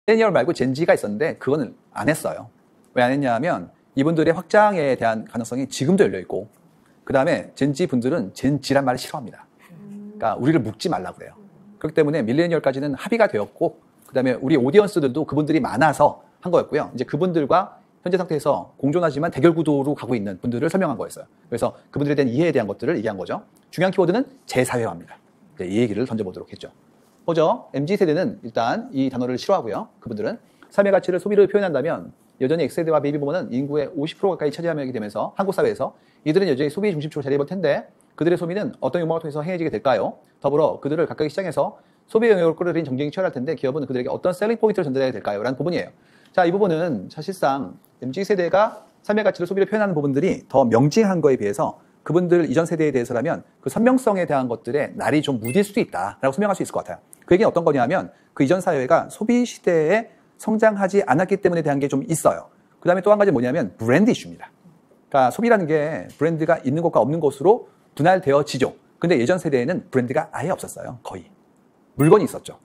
밀레니얼 말고 젠지가 있었는데 그거는 안 했어요. 왜 안 했냐 하면 이분들의 확장에 대한 가능성이 지금도 열려있고 그 다음에 젠지 분들은 젠지란 말을 싫어합니다. 그러니까 우리를 묶지 말라고 그래요. 그렇기 때문에 밀레니얼까지는 합의가 되었고 그 다음에 우리 오디언스들도 그분들이 많아서 한 거였고요. 이제 그분들과 현재 상태에서 공존하지만 대결 구도로 가고 있는 분들을 설명한 거였어요. 그래서 그분들에 대한 이해에 대한 것들을 얘기한 거죠. 중요한 키워드는 재사회화입니다. 네, 이 얘기를 던져보도록 했죠. 먼저 MZ세대는 일단 이 단어를 싫어하고요. 그분들은 삶의 가치를 소비로 표현한다면 여전히 X세대와 베이비부모는 인구의 50% 가까이 차지하게 되면서 한국 사회에서 이들은 여전히 소비 중심축으로 자리해볼 텐데 그들의 소비는 어떤 욕망을 통해서 행해지게 될까요? 더불어 그들을 각각의 시장에서 소비 영역을 끌어들인 경쟁이 치열할 텐데 기업은 그들에게 어떤 셀링 포인트를 전달해야 될까요? 라는 부분이에요. 자, 이 부분은 사실상 MZ세대가 삶의 가치를 소비로 표현하는 부분들이 더 명징한 거에 비해서 그분들 이전 세대에 대해서라면 그 선명성에 대한 것들에 날이 좀 무딜 수도 있다라고 설명할 수 있을 것 같아요. 그 얘기는 어떤 거냐면 그 이전 사회가 소비 시대에 성장하지 않았기 때문에 대한 게 좀 있어요. 그 다음에 또 한 가지 뭐냐면 브랜드 이슈입니다. 그러니까 소비라는 게 브랜드가 있는 것과 없는 것으로 분할되어지죠. 근데 예전 세대에는 브랜드가 아예 없었어요. 거의. 물건이 있었죠.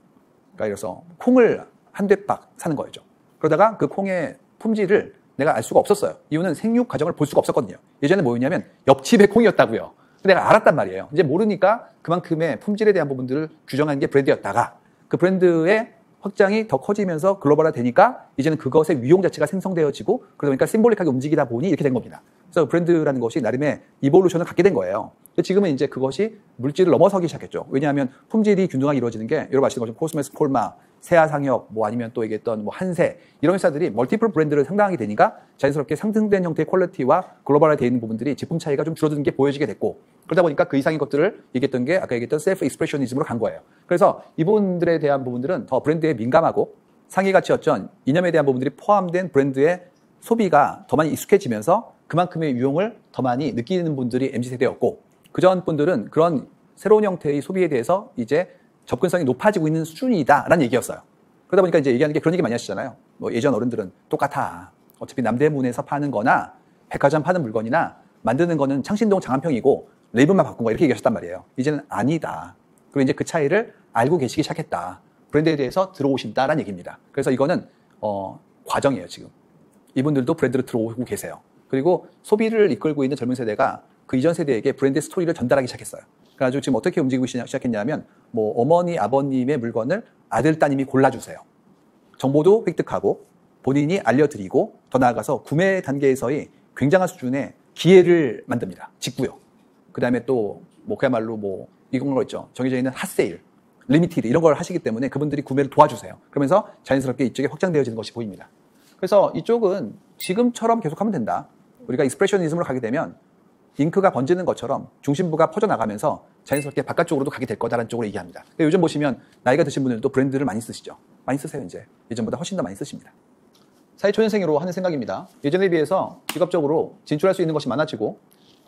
그러니까 그래서 콩을 한 대박 사는 거였죠. 그러다가 그 콩의 품질을 내가 알 수가 없었어요. 이유는 생육 과정을 볼 수가 없었거든요. 예전에 뭐였냐면 옆집의 콩이었다고요. 내가 알았단 말이에요. 이제 모르니까 그만큼의 품질에 대한 부분들을 규정하는 게 브랜드였다가 그 브랜드의 확장이 더 커지면서 글로벌화 되니까 이제는 그것의 위용 자체가 생성되어지고 그러다 보니까 심볼릭하게 움직이다 보니 이렇게 된 겁니다. 그래서 브랜드라는 것이 나름의 이볼루션을 갖게 된 거예요. 지금은 이제 그것이 물질을 넘어서기 시작했죠. 왜냐하면 품질이 균등하게 이루어지는 게 여러분 아시는 것처럼 코스메스, 콜마, 세아상혁, 뭐 아니면 또 얘기했던 뭐 한세 이런 회사들이 멀티플 브랜드를 상당하게 되니까 자연스럽게 상승된 형태의 퀄리티와 글로벌화 되어 있는 부분들이 제품 차이가 좀 줄어드는 게 보여지게 됐고 그러다 보니까 그 이상의 것들을 얘기했던 게 아까 얘기했던 셀프 익스프레셔니즘으로 간 거예요. 그래서 이분들에 대한 부분들은 더 브랜드에 민감하고 상위 가치였던 이념에 대한 부분들이 포함된 브랜드의 소비가 더 많이 익숙해지면서 그만큼의 유용을 더 많이 느끼는 분들이 MZ세대였고 그전 분들은 그런 새로운 형태의 소비에 대해서 이제 접근성이 높아지고 있는 수준이다라는 얘기였어요. 그러다 보니까 이제 얘기하는 게 그런 얘기 많이 하시잖아요. 뭐 예전 어른들은 똑같아. 어차피 남대문에서 파는 거나 백화점 파는 물건이나 만드는 거는 창신동 장안평이고 레이블만 바꾼 거 이렇게 얘기하셨단 말이에요. 이제는 아니다. 그리고 이제 그 차이를 알고 계시기 시작했다. 브랜드에 대해서 들어오신다라는 얘기입니다. 그래서 이거는 과정이에요, 지금. 이분들도 브랜드로 들어오고 계세요. 그리고 소비를 이끌고 있는 젊은 세대가 그 이전 세대에게 브랜드 스토리를 전달하기 시작했어요. 그래가지고 지금 어떻게 움직이고 시작했냐면 뭐 어머니, 아버님의 물건을 아들, 따님이 골라주세요. 정보도 획득하고 본인이 알려드리고 더 나아가서 구매 단계에서의 굉장한 수준의 기회를 만듭니다. 직구요. 그 다음에 또 뭐 그야말로 뭐 이런 거 있죠. 정해져 있는 핫세일, 리미티드 이런 걸 하시기 때문에 그분들이 구매를 도와주세요. 그러면서 자연스럽게 이쪽에 확장되어지는 것이 보입니다. 그래서 이쪽은 지금처럼 계속하면 된다. 우리가 익스프레셔니즘으로 가게 되면 잉크가 번지는 것처럼 중심부가 퍼져나가면서 자연스럽게 바깥쪽으로도 가게 될 거다라는 쪽으로 얘기합니다. 요즘 보시면 나이가 드신 분들도 브랜드를 많이 쓰시죠. 많이 쓰세요, 이제. 예전보다 훨씬 더 많이 쓰십니다. 사회초년생으로 하는 생각입니다. 예전에 비해서 직업적으로 진출할 수 있는 것이 많아지고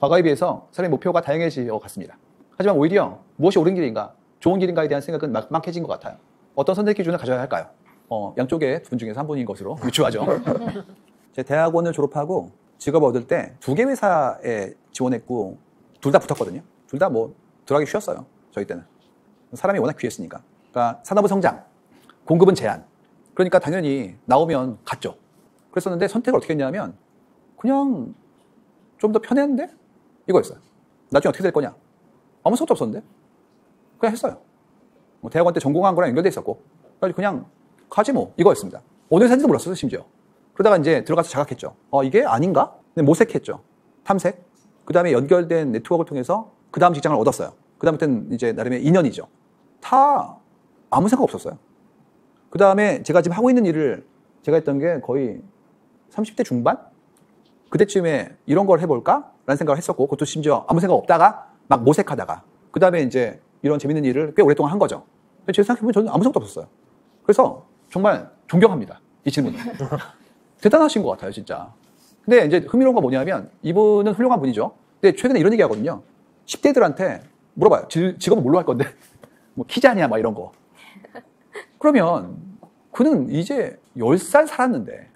과거에 비해서 삶의 목표가 다양해지어 갔습니다. 하지만 오히려 무엇이 옳은 길인가, 좋은 길인가에 대한 생각은 막막해진 것 같아요. 어떤 선택 기준을 가져야 할까요? 양쪽의 두 분 중에서 한 분인 것으로 유추하죠. 제 대학원을 졸업하고 직업 얻을 때 2개 회사에 지원했고 둘 다 붙었거든요. 둘 다 뭐 들어가기 쉬웠어요. 저희 때는. 사람이 워낙 귀했으니까. 그러니까 산업은 성장, 공급은 제한. 그러니까 당연히 나오면 갔죠. 그랬었는데 선택을 어떻게 했냐면 그냥 좀 더 편했는데 이거였어요. 나중에 어떻게 될 거냐. 아무 생각도 없었는데 그냥 했어요. 뭐 대학원 때 전공한 거랑 연결돼 있었고 그냥 가지 뭐 이거였습니다. 어느 회사인지도 몰랐어요, 심지어. 그러다가 이제 들어가서 자각했죠. 이게 아닌가? 근데 모색했죠. 탐색. 그 다음에 연결된 네트워크를 통해서 그 다음 직장을 얻었어요. 그 다음부터는 이제 나름의 인연이죠. 다 아무 생각 없었어요. 그 다음에 제가 지금 하고 있는 일을 제가 했던 게 거의 30대 중반? 그때쯤에 이런 걸 해볼까? 라는 생각을 했었고 그것도 심지어 아무 생각 없다가 막 모색하다가 그 다음에 이제 이런 재밌는 일을 꽤 오랫동안 한 거죠. 제가 생각해보면 저는 아무 생각도 없었어요. 그래서 정말 존경합니다. 이 질문을. 대단하신 것 같아요, 진짜. 근데 이제 흥미로운 건 뭐냐면 이분은 훌륭한 분이죠. 근데 최근에 이런 얘기 하거든요. 10대들한테 물어봐요. 직업은 뭘로 할 건데? 뭐 키자냐, 막 이런 거. 그러면 그는 이제 10살 살았는데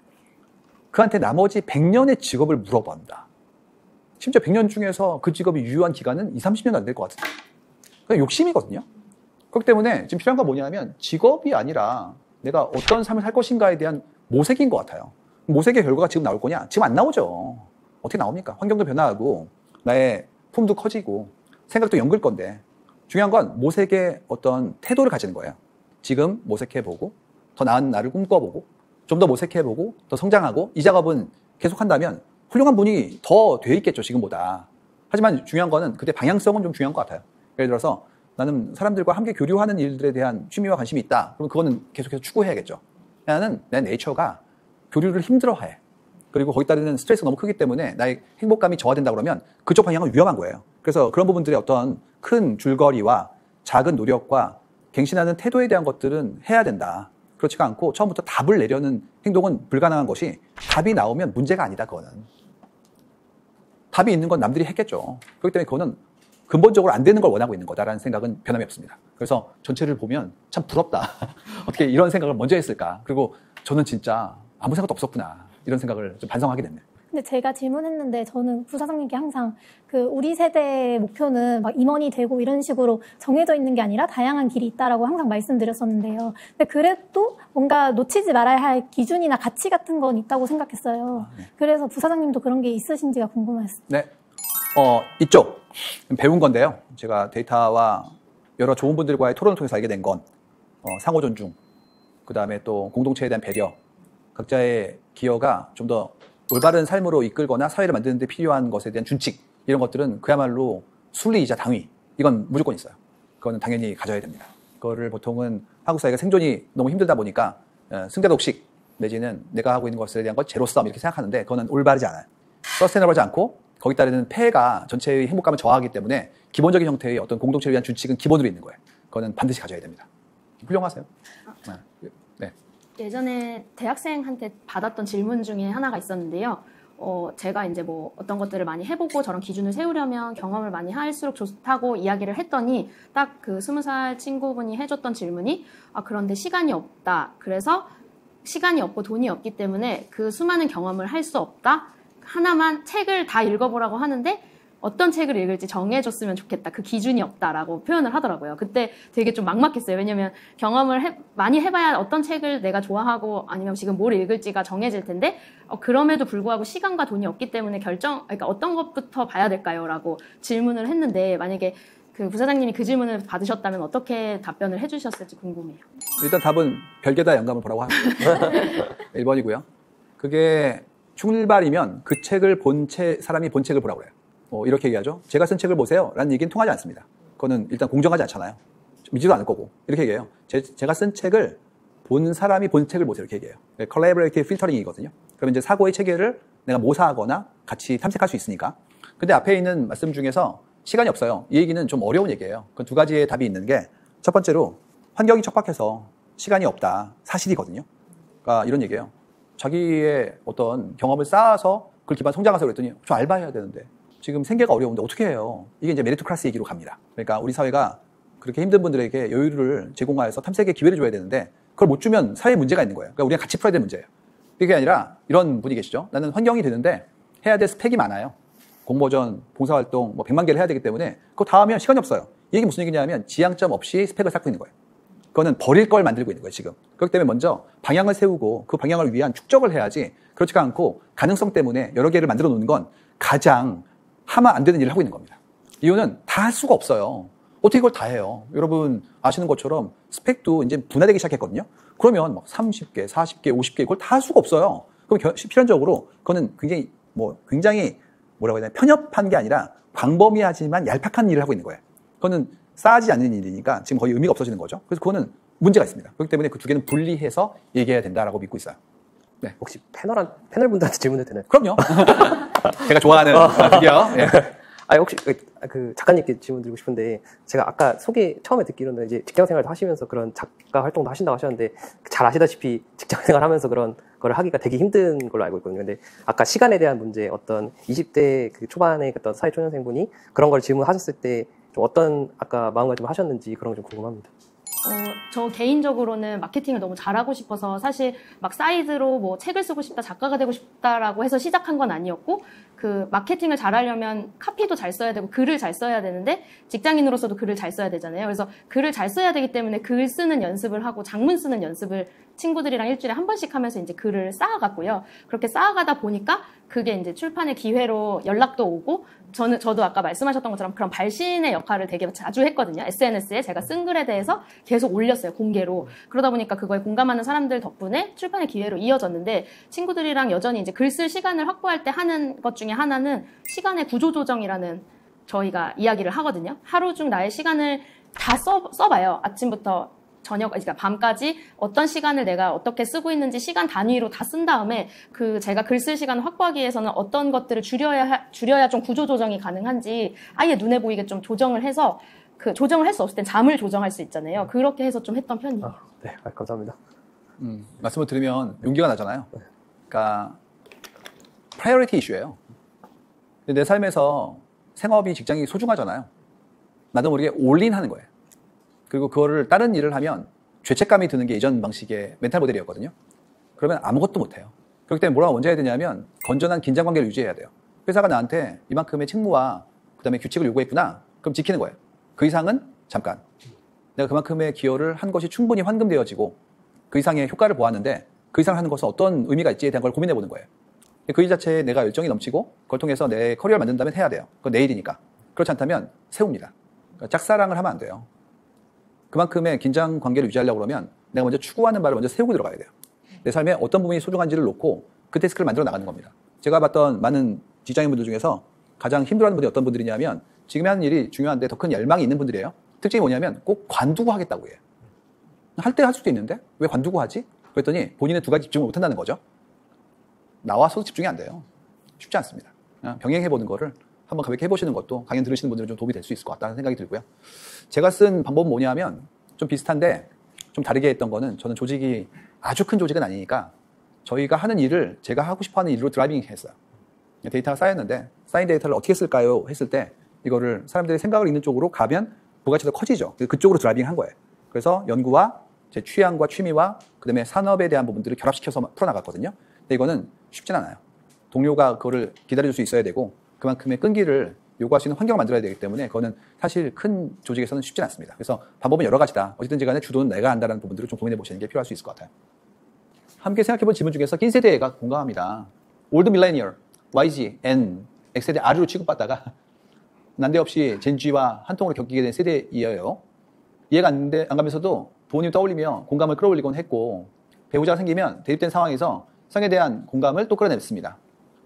그한테 나머지 100년의 직업을 물어본다. 심지어 100년 중에서 그 직업이 유효한 기간은 20, 30년도 안 될 것 같은데. 그냥 욕심이거든요. 그렇기 때문에 지금 필요한 건 뭐냐면 직업이 아니라 내가 어떤 삶을 살 것인가에 대한 모색인 것 같아요. 모색의 결과가 지금 나올 거냐? 지금 안 나오죠. 어떻게 나옵니까? 환경도 변화하고 나의 품도 커지고 생각도 연글 건데 중요한 건 모색의 어떤 태도를 가지는 거예요. 지금 모색해보고 더 나은 나를 꿈꿔보고 좀 더 모색해보고 더 성장하고 이 작업은 계속한다면 훌륭한 분이 더 돼 있겠죠, 지금보다. 하지만 중요한 거는 그때 방향성은 좀 중요한 것 같아요. 예를 들어서 나는 사람들과 함께 교류하는 일들에 대한 취미와 관심이 있다. 그럼 그거는 계속해서 추구해야겠죠. 나는 내 네이처가 교류를 힘들어해. 그리고 거기 따르는 스트레스가 너무 크기 때문에 나의 행복감이 저하된다 그러면 그쪽 방향은 위험한 거예요. 그래서 그런 부분들의 어떤 큰 줄거리와 작은 노력과 갱신하는 태도에 대한 것들은 해야 된다. 그렇지가 않고 처음부터 답을 내려는 행동은 불가능한 것이 답이 나오면 문제가 아니다, 그거는. 답이 있는 건 남들이 했겠죠. 그렇기 때문에 그거는 근본적으로 안 되는 걸 원하고 있는 거다라는 생각은 변함이 없습니다. 그래서 전체를 보면 참 부럽다. 어떻게 이런 생각을 먼저 했을까. 그리고 저는 진짜 아무 생각도 없었구나. 이런 생각을 좀 반성하게 됐네요. 근데 제가 질문했는데 저는 부사장님께 항상 우리 세대의 목표는 막 임원이 되고 이런 식으로 정해져 있는 게 아니라 다양한 길이 있다라고 항상 말씀드렸었는데요. 근데 그래도 뭔가 놓치지 말아야 할 기준이나 가치 같은 건 있다고 생각했어요. 네. 그래서 부사장님도 그런 게 있으신지가 궁금했어요. 네. 이쪽 배운 건데요. 제가 데이터와 여러 좋은 분들과의 토론을 통해서 알게 된 건 상호 존중, 그 다음에 또 공동체에 대한 배려, 각자의 기여가 좀 더 올바른 삶으로 이끌거나 사회를 만드는 데 필요한 것에 대한 준칙, 이런 것들은 그야말로 순리이자 당위, 이건 무조건 있어요. 그거는 당연히 가져야 됩니다. 그거를 보통은 한국 사회가 생존이 너무 힘들다 보니까 승자독식 내지는 내가 하고 있는 것에 대한 것 제로섬 이렇게 생각하는데 그거는 올바르지 않아요. 서스테너블하지 않고 거기 따르는 폐해가 전체의 행복감을 저하하기 때문에 기본적인 형태의 어떤 공동체를 위한 준칙은 기본으로 있는 거예요. 그거는 반드시 가져야 됩니다. 훌륭하세요. 네. 예전에 대학생한테 받았던 질문 중에 하나가 있었는데요. 제가 이제 뭐 어떤 것들을 많이 해보고 저런 기준을 세우려면 경험을 많이 할수록 좋다고 이야기를 했더니 딱 그 20살 친구분이 해줬던 질문이 그런데 시간이 없다. 그래서 시간이 없고 돈이 없기 때문에 그 수많은 경험을 할 수 없다. 하나만 책을 다 읽어보라고 하는데 어떤 책을 읽을지 정해줬으면 좋겠다. 그 기준이 없다라고 표현을 하더라고요. 그때 되게 좀 막막했어요. 왜냐면 경험을 많이 해봐야 어떤 책을 내가 좋아하고 아니면 지금 뭘 읽을지가 정해질 텐데 그럼에도 불구하고 시간과 돈이 없기 때문에 그러니까 어떤 것부터 봐야 될까요? 라고 질문을 했는데 만약에 그 부사장님이 그 질문을 받으셨다면 어떻게 답변을 해주셨을지 궁금해요. 일단 답은 별개다 영감을 보라고 합니다. 1번이고요. 그게 출발이면 그 책을 사람이 본 책을 보라고 그래요. 이렇게 얘기하죠. 제가 쓴 책을 보세요. 라는 얘기는 통하지 않습니다. 그거는 일단 공정하지 않잖아요. 믿지도 않을 거고. 이렇게 얘기해요. 제가 쓴 책을 본 사람이 본 책을 보세요. 이렇게 얘기해요. 컬래버레이티브 필터링이거든요. 그러면 이제 사고의 체계를 내가 모사하거나 같이 탐색할 수 있으니까. 근데 앞에 있는 말씀 중에서 시간이 없어요. 이 얘기는 좀 어려운 얘기예요. 그 두 가지의 답이 있는 게 첫 번째로 환경이 척박해서 시간이 없다. 사실이거든요. 그러니까 이런 얘기예요. 자기의 어떤 경험을 쌓아서 그걸 기반 성장하세요 그랬더니 저 알바해야 되는데 지금 생계가 어려운데 어떻게 해요? 이게 이제 메리토크라시 얘기로 갑니다. 그러니까 우리 사회가 그렇게 힘든 분들에게 여유를 제공하여서 탐색의 기회를 줘야 되는데 그걸 못 주면 사회에 문제가 있는 거예요. 그러니까 우리가 같이 풀어야 될 문제예요. 그게 아니라 이런 분이 계시죠. 나는 환경이 되는데 해야 될 스펙이 많아요. 공모전, 봉사활동 100만 개를 해야 되기 때문에 그거 다 하면 시간이 없어요. 이게 무슨 얘기냐면 지향점 없이 스펙을 쌓고 있는 거예요. 그거는 버릴 걸 만들고 있는 거예요, 지금. 그렇기 때문에 먼저 방향을 세우고 그 방향을 위한 축적을 해야지 그렇지가 않고 가능성 때문에 여러 개를 만들어 놓는 건 가장 하면 안 되는 일을 하고 있는 겁니다. 이유는 다 할 수가 없어요. 어떻게 그걸 다 해요? 여러분 아시는 것처럼 스펙도 이제 분화되기 시작했거든요. 그러면 막 30개, 40개, 50개 그걸 다 할 수가 없어요. 그럼 필연적으로 그거는 굉장히 뭐라고 해야 되나 편협한 게 아니라 광범위하지만 얄팍한 일을 하고 있는 거예요. 그거는 쌓아지지 않는 일이니까 지금 거의 의미가 없어지는 거죠. 그래서 그거는 문제가 있습니다. 그렇기 때문에 그 두 개는 분리해서 얘기해야 된다라고 믿고 있어요. 네. 혹시 패널분들한테 질문해도 되나요? 그럼요. 제가 좋아하는 드디어. 예. 혹시 그 작가님께 질문 드리고 싶은데 제가 아까 처음에 듣기로는 이제 직장생활도 하시면서 그런 작가 활동도 하신다고 하셨는데 잘 아시다시피 직장생활 하면서 그런 걸 하기가 되게 힘든 걸로 알고 있거든요. 근데 아까 시간에 대한 문제 어떤 20대 그 초반에 어떤 사회초년생분이 그런 걸 질문하셨을 때 좀 어떤 아까 마음가짐을 하셨는지 그런 거 좀 궁금합니다. 저 개인적으로는 마케팅을 너무 잘하고 싶어서 사실 막 사이드로 뭐 책을 쓰고 싶다, 작가가 되고 싶다라고 해서 시작한 건 아니었고, 그 마케팅을 잘하려면 카피도 잘 써야 되고 글을 잘 써야 되는데 직장인으로서도 글을 잘 써야 되잖아요. 그래서 글을 잘 써야 되기 때문에 글 쓰는 연습을 하고 장문 쓰는 연습을 친구들이랑 일주일에 한 번씩 하면서 이제 글을 쌓아갔고요. 그렇게 쌓아가다 보니까 그게 이제 출판의 기회로 연락도 오고, 저도 아까 말씀하셨던 것처럼 그런 발신의 역할을 되게 자주 했거든요. SNS에 제가 쓴 글에 대해서 계속 올렸어요, 공개로. 그러다 보니까 그거에 공감하는 사람들 덕분에 출판의 기회로 이어졌는데, 친구들이랑 여전히 이제 글 쓸 시간을 확보할 때 하는 것 중에 하나는 시간의 구조조정이라는 저희가 이야기를 하거든요. 하루 중 나의 시간을 다 써봐요. 아침부터 저녁, 그러니까 밤까지 어떤 시간을 내가 어떻게 쓰고 있는지 시간 단위로 다 쓴 다음에 그 제가 글 쓸 시간을 확보하기 위해서는 어떤 것들을 줄여야 좀 구조 조정이 가능한지 아예 눈에 보이게 좀 조정을 해서, 그 조정을 할 수 없을 땐 잠을 조정할 수 있잖아요. 그렇게 해서 좀 했던 편이에요. 네, 감사합니다. 말씀을 들으면 용기가 나잖아요. 그러니까 프라이어리티 이슈예요. 내 삶에서 생업이, 직장이 소중하잖아요. 나도 모르게 올인하는 거예요. 그리고 그거를 다른 일을 하면 죄책감이 드는 게 예전 방식의 멘탈 모델이었거든요. 그러면 아무것도 못해요. 그렇기 때문에 뭐라고 먼저 해야 되냐면 건전한 긴장관계를 유지해야 돼요. 회사가 나한테 이만큼의 책무와 그다음에 규칙을 요구했구나. 그럼 지키는 거예요. 그 이상은 잠깐. 내가 그만큼의 기여를 한 것이 충분히 환금되어지고 그 이상의 효과를 보았는데 그 이상을 하는 것은 어떤 의미가 있지에 대한 걸 고민해 보는 거예요. 그 일 자체에 내가 열정이 넘치고 그걸 통해서 내 커리어를 만든다면 해야 돼요. 그건 내 일이니까. 그렇지 않다면 세웁니다. 그러니까 짝사랑을 하면 안 돼요. 그만큼의 긴장 관계를 유지하려고 그러면 내가 먼저 추구하는 바를 먼저 세우고 들어가야 돼요. 내 삶에 어떤 부분이 소중한지를 놓고 그 태스크를 만들어 나가는 겁니다. 제가 봤던 많은 직장인분들 중에서 가장 힘들어하는 분들이 어떤 분들이냐면 지금 하는 일이 중요한데 더 큰 열망이 있는 분들이에요. 특징이 뭐냐면 꼭 관두고 하겠다고 해요. 할 때 할 수도 있는데 왜 관두고 하지? 그랬더니 본인은 두 가지 집중을 못한다는 거죠. 나와서 집중이 안 돼요. 쉽지 않습니다. 병행해보는 거를 한번 가볍게 해보시는 것도 강연 들으시는 분들은 좀 도움이 될 수 있을 것 같다는 생각이 들고요. 제가 쓴 방법은 뭐냐면 좀 비슷한데 좀 다르게 했던 거는, 저는 조직이 아주 큰 조직은 아니니까 저희가 하는 일을 제가 하고 싶어하는 일로 드라이빙 했어요. 데이터가 쌓였는데 쌓인 데이터를 어떻게 쓸까요? 했을 때 이거를 사람들의 생각을 읽는 쪽으로 가면 부가치가 커지죠. 그쪽으로 드라이빙 한 거예요. 그래서 연구와 제 취향과 취미와 그다음에 산업에 대한 부분들을 결합시켜서 풀어나갔거든요. 근데 이거는 쉽진 않아요. 동료가 그거를 기다려줄 수 있어야 되고 그만큼의 끈기를 요구할 수 있는 환경을 만들어야 되기 때문에 그거는 사실 큰 조직에서는 쉽진 않습니다. 그래서 방법은 여러 가지다. 어쨌든지 간에 주도는 내가 한다는 부분들을 좀 고민해 보시는 게 필요할 수 있을 것 같아요. 함께 생각해 본 질문 중에서 낀 세대가 공감합니다. 올드 밀레니얼, YG, N, X세대 R로 취급받다가 난데없이 젠G와 한 통으로 겪게 된 세대이에요. 이해가 안 가면서도 부모님 떠올리며 공감을 끌어올리곤 했고, 배우자가 생기면 대입된 상황에서 성에 대한 공감을 또 끌어냈습니다.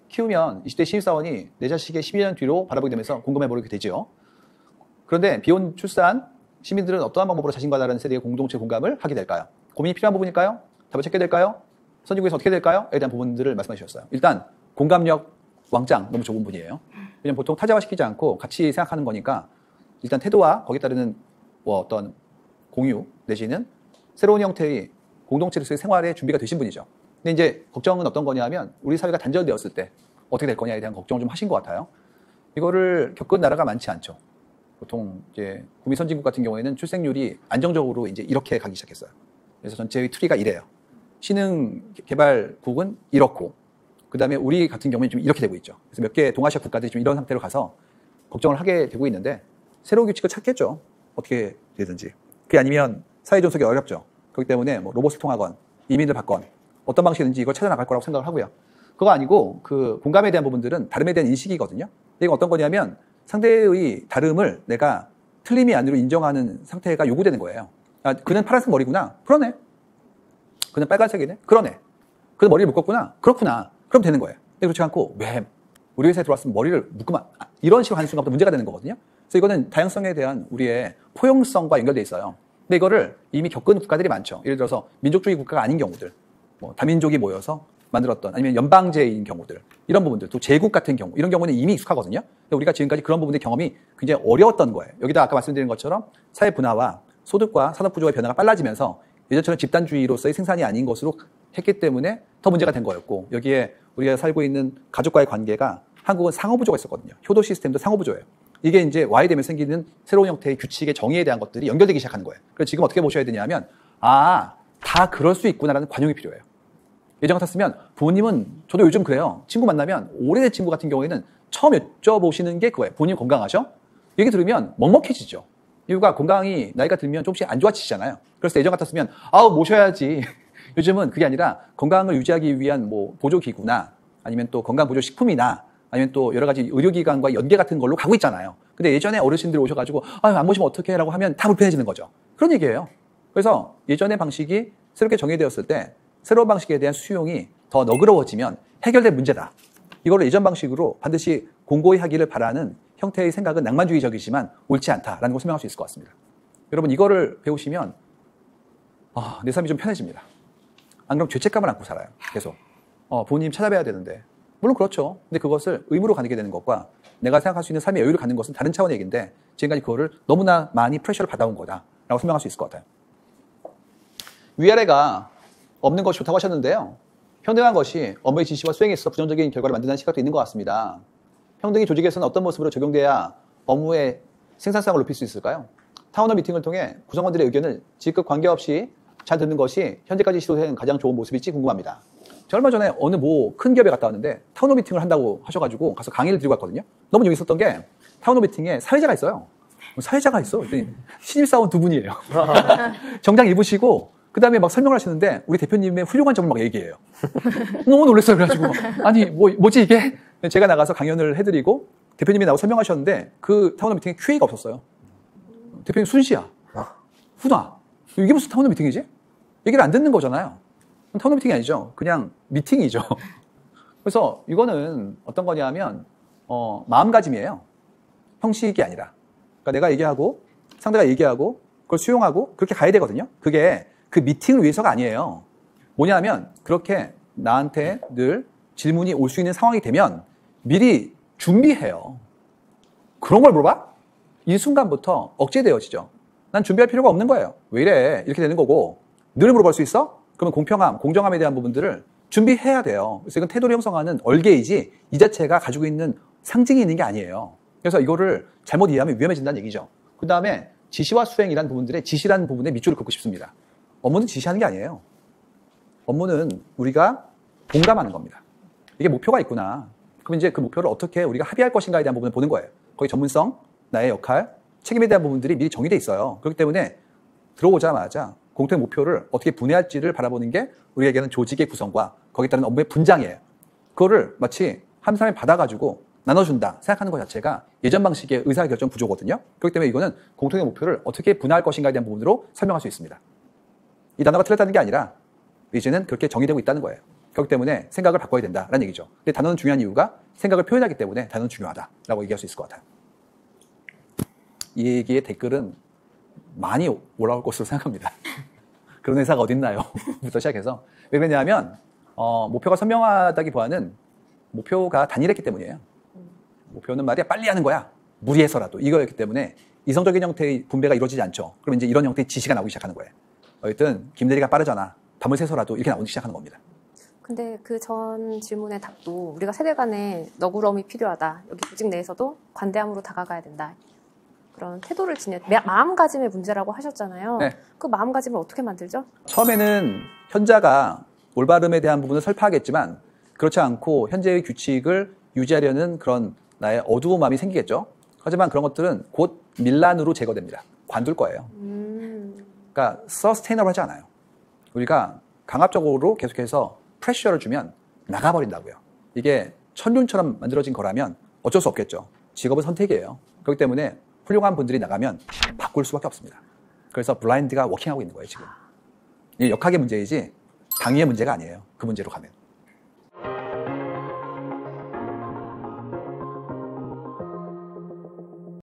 키우면 20대 신입사원이 내 자식의 12년 뒤로 바라보게 되면서 공감해보게 되죠. 그런데 비혼 출산 시민들은 어떠한 방법으로 자신과 다른 세대의 공동체 공감을 하게 될까요? 고민이 필요한 부분일까요? 답을 찾게 될까요? 선진국에서 어떻게 될까요?에 대한 부분들을 말씀해 주셨어요. 일단 공감력 왕짱 너무 좋은 분이에요. 왜냐면 보통 타자화시키지 않고 같이 생각하는 거니까 일단 태도와 거기에 따르는 어떤 공유 내지는 새로운 형태의 공동체로서의 생활에 준비가 되신 분이죠. 근데 이제 걱정은 어떤 거냐면 우리 사회가 단절되었을 때 어떻게 될 거냐에 대한 걱정을 좀 하신 것 같아요. 이거를 겪은 나라가 많지 않죠. 보통 이제 북미 선진국 같은 경우에는 출생률이 안정적으로 이제 이렇게 가기 시작했어요. 그래서 전체의 트리가 이래요. 신흥 개발국은 이렇고, 그 다음에 우리 같은 경우는 좀 이렇게 되고 있죠. 그래서 몇 개 동아시아 국가들이 좀 이런 상태로 가서 걱정을 하게 되고 있는데 새로운 규칙을 찾겠죠. 어떻게 되든지. 그게 아니면 사회 존속이 어렵죠. 그렇기 때문에 뭐 로봇을 통하건 이민을 받건 어떤 방식이든지 이걸 찾아나갈 거라고 생각을 하고요. 그거 아니고 그 공감에 대한 부분들은 다름에 대한 인식이거든요. 근데 이건 어떤 거냐면 상대의 다름을 내가 틀림이 아니로 인정하는 상태가 요구되는 거예요. 아, 그는 파란색 머리구나. 그러네. 그는 빨간색이네. 그러네. 그는 머리를 묶었구나. 그렇구나. 그럼 되는 거예요. 근데 그렇지 않고 왜 우리 회사에 들어왔으면 머리를 묶으면 이런 식으로 하는 순간부터 문제가 되는 거거든요. 그래서 이거는 다양성에 대한 우리의 포용성과 연결돼 있어요. 근데 이거를 이미 겪은 국가들이 많죠. 예를 들어서 민족주의 국가가 아닌 경우들, 뭐 다민족이 모여서 만들었던, 아니면 연방제인 경우들, 이런 부분들, 또 제국 같은 경우, 이런 경우는 이미 익숙하거든요. 근데 우리가 지금까지 그런 부분의 경험이 굉장히 어려웠던 거예요. 여기다 아까 말씀드린 것처럼 사회 분화와 소득과 산업 구조의 변화가 빨라지면서 예전처럼 집단주의로서의 생산이 아닌 것으로 했기 때문에 더 문제가 된 거였고, 여기에 우리가 살고 있는 가족과의 관계가, 한국은 상호부조가 있었거든요. 효도 시스템도 상호부조예요. 이게 이제 Y이 되면 생기는 새로운 형태의 규칙의 정의에 대한 것들이 연결되기 시작하는 거예요. 그래서 지금 어떻게 보셔야 되냐면 다 그럴 수 있구나라는 관용이 필요해요. 예전 같았으면 부모님은 저도 요즘 그래요. 친구 만나면 오래된 친구 같은 경우에는 처음 여쭤보시는 게 그거예요. 본인 건강하셔? 얘기 들으면 먹먹해지죠. 이유가 건강이 나이가 들면 조금씩 안 좋아지시잖아요. 그래서 예전 같았으면 모셔야지. 요즘은 그게 아니라 건강을 유지하기 위한 뭐 보조기구나 아니면 또 건강보조식품이나 아니면 또 여러 가지 의료기관과 연계 같은 걸로 가고 있잖아요. 근데 예전에 어르신들 오셔가지고 안 모시면 어떡해 라고 하면 다 불편해지는 거죠. 그런 얘기예요. 그래서 예전의 방식이 새롭게 정의되었을 때 새로운 방식에 대한 수용이 더 너그러워지면 해결될 문제다. 이거를 예전 방식으로 반드시 공고히 하기를 바라는 형태의 생각은 낭만주의적이지만 옳지 않다라는 걸 설명할 수 있을 것 같습니다. 여러분 이거를 배우시면 내 삶이 좀 편해집니다. 안 그러면 죄책감을 안고 살아요. 계속. 부모님 찾아뵈야 되는데. 물론 그렇죠. 근데 그것을 의무로 가지게 되는 것과 내가 생각할 수 있는 삶의 여유를 갖는 것은 다른 차원의 얘기인데 지금까지 그거를 너무나 많이 프레셔를 받아온 거다라고 설명할 수 있을 것 같아요. 위아래가 없는 것이 좋다고 하셨는데요. 평등한 것이 업무의 지시와 수행에 있어서 부정적인 결과를 만든다는 시각도 있는 것 같습니다. 평등이 조직에서는 어떤 모습으로 적용돼야 업무의 생산성을 높일 수 있을까요? 타운홀 미팅을 통해 구성원들의 의견을 직급 관계없이 잘 듣는 것이 현재까지 시도된 가장 좋은 모습일지 궁금합니다. 제가 얼마 전에 어느 큰 기업에 갔다 왔는데 타운홀 미팅을 한다고 하셔가지고 가서 강의를 드리고 왔거든요. 너무 재밌었던 게 타운홀 미팅에 사회자가 있어요. 사회자가 있어. 신입사원 두 분이에요. 정장 입으시고 그 다음에 막 설명을 하시는데 우리 대표님의 훌륭한 점을 막 얘기해요. 너무 놀랐어요. 그래가지고 아니 뭐지 이게? 제가 나가서 강연을 해드리고 대표님이 나오고 설명하셨는데 그 타운홀 미팅에 QA가 없었어요. 대표님 순시야. 훈아. 이게 무슨 타운홀 미팅이지? 얘기를 안 듣는 거잖아요. 타운홀 미팅이 아니죠. 그냥 미팅이죠. 그래서 이거는 어떤 거냐면 마음가짐이에요. 형식이 아니라. 그러니까 내가 얘기하고 상대가 얘기하고 그걸 수용하고 그렇게 가야 되거든요. 그게 그 미팅을 위해서가 아니에요. 뭐냐면 그렇게 나한테 늘 질문이 올 수 있는 상황이 되면 미리 준비해요. 그런 걸 물어봐? 이 순간부터 억제되어지죠. 난 준비할 필요가 없는 거예요. 왜 이래? 이렇게 되는 거고 늘 물어볼 수 있어? 그러면 공평함, 공정함에 대한 부분들을 준비해야 돼요. 그래서 이건 태도를 형성하는 얼개이지 이 자체가 가지고 있는 상징이 있는 게 아니에요. 그래서 이거를 잘못 이해하면 위험해진다는 얘기죠. 그 다음에 지시와 수행이라는 부분들의 지시라는 부분에 밑줄을 긋고 싶습니다. 업무는 지시하는 게 아니에요. 업무는 우리가 공감하는 겁니다. 이게 목표가 있구나. 그럼 이제 그 목표를 어떻게 우리가 합의할 것인가에 대한 부분을 보는 거예요. 거기 전문성, 나의 역할, 책임에 대한 부분들이 미리 정의되어 있어요. 그렇기 때문에 들어오자마자 공통의 목표를 어떻게 분해할지를 바라보는 게 우리에게는 조직의 구성과 거기에 따른 업무의 분장이에요. 그거를 마치 한 사람이 받아가지고 나눠준다 생각하는 것 자체가 예전 방식의 의사결정 구조거든요. 그렇기 때문에 이거는 공통의 목표를 어떻게 분할할 것인가에 대한 부분으로 설명할 수 있습니다. 이 단어가 틀렸다는 게 아니라 이제는 그렇게 정의되고 있다는 거예요. 그렇기 때문에 생각을 바꿔야 된다라는 얘기죠. 근데 단어는 중요한 이유가 생각을 표현하기 때문에 단어는 중요하다라고 얘기할 수 있을 것 같아요. 이 얘기의 댓글은 많이 올라올 것으로 생각합니다. 그런 회사가 어딨나요? 부터 시작해서. 왜 그러냐면 목표가 선명하다기보다는 목표가 단일했기 때문이에요. 목표는 말이야 빨리 하는 거야. 무리해서라도 이거였기 때문에 이성적인 형태의 분배가 이루어지지 않죠. 그럼 이제 이런 형태의 지시가 나오기 시작하는 거예요. 어쨌든 김대리가 빠르잖아. 밤을 새서라도 이렇게 나오기 시작하는 겁니다. 근데 그 전 질문의 답도 우리가 세대 간에 너그러움이 필요하다. 여기 조직 내에서도 관대함으로 다가가야 된다. 그런 태도를 마음가짐의 문제라고 하셨잖아요. 네. 그 마음가짐을 어떻게 만들죠? 처음에는 현자가 올바름에 대한 부분을 설파하겠지만 그렇지 않고 현재의 규칙을 유지하려는 그런 나의 어두운 마음이 생기겠죠. 하지만 그런 것들은 곧 밀란으로 제거됩니다. 관둘 거예요. 그러니까 서스테이너블하지 않아요. 우리가 강압적으로 계속해서 프레셔를 주면 나가버린다고요. 이게 천륜처럼 만들어진 거라면 어쩔 수 없겠죠. 직업은 선택이에요. 그렇기 때문에 훌륭한 분들이 나가면 바꿀 수밖에 없습니다. 그래서 블라인드가 워킹하고 있는 거예요, 지금. 이게 역학의 문제이지 당위의 문제가 아니에요. 그 문제로 가면.